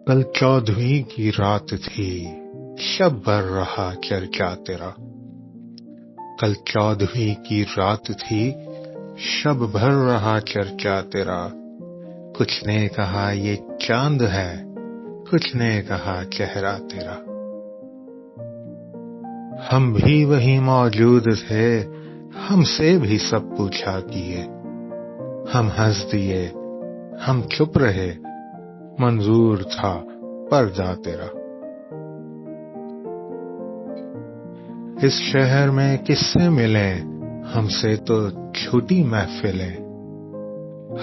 کل 14ویں کی رات تھی، شب بھر رہا چرچا تیرا۔ کل 14ویں کی رات تھی، شب بھر رہا چرچا تیرا۔ کچھ نے کہا یہ چاند ہے، کچھ نے کہا چہرہ تیرا۔ ہم بھی وہیں موجود تھے، ہم سے بھی سب پوچھا کیے۔ ہم ہنس دیے، ہم چپ رہے، منظور تھا پردہ تیرا۔ اس شہر میں کس سے ملیں، ہم سے تو چھوٹی محفلیں۔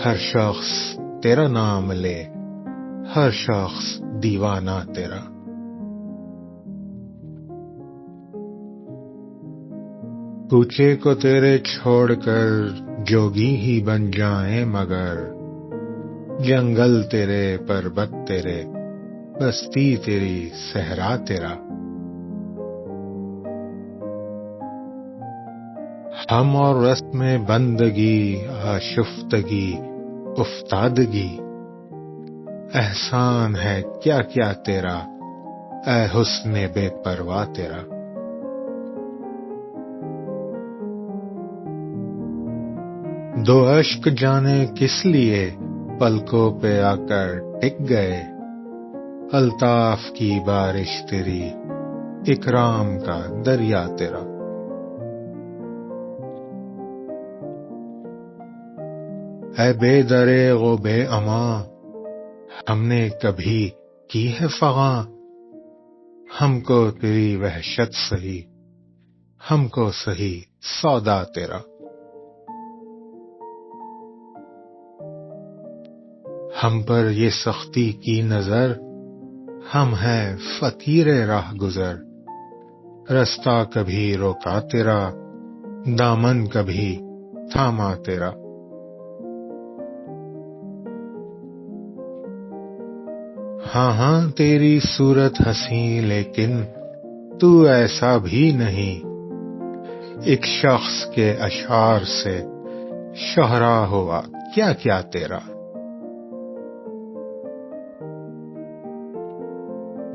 ہر شخص تیرا نام لے، ہر شخص دیوانہ تیرا۔ کوچے کو تیرے چھوڑ کر جوگی ہی بن جائیں مگر، جنگل تیرے پربت تیرے، بستی تیری صحرا تیرا۔ ہم اور رسم بندگی، آشفتگی، افتادگی، احسان ہے کیا کیا تیرا، اے حسن بے پرواہ تیرا۔ دو اشک جانے کس لیے پلکوں پہ آ کر ٹک گئے، الطاف کی بارش تیری، اکرام کا دریا تیرا۔ اے بے دریغ و بے امان، ہم نے کبھی کی ہے فغاں، ہم کو تیری وحشت سہی، ہم کو سہی سودا تیرا۔ ہم پر یہ سختی کی نظر، ہم ہیں فقیر راہ گزر، رستہ کبھی روکا تیرا، دامن کبھی تھاما تیرا۔ ہاں ہاں تیری صورت حسین لیکن تو ایسا بھی نہیں، ایک شخص کے اشعار سے شہرا ہوا کیا کیا تیرا۔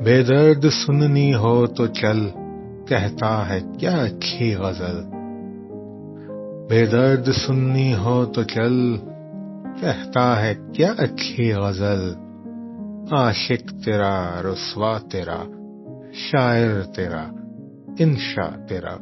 بے درد سننی ہو تو چل، کہتا ہے کیا اچھی غزل۔ بے درد سننی ہو تو چل، کہتا ہے کیا اچھی غزل۔ عاشق تیرا، رسوا تیرا، شاعر تیرا، انشا تیرا۔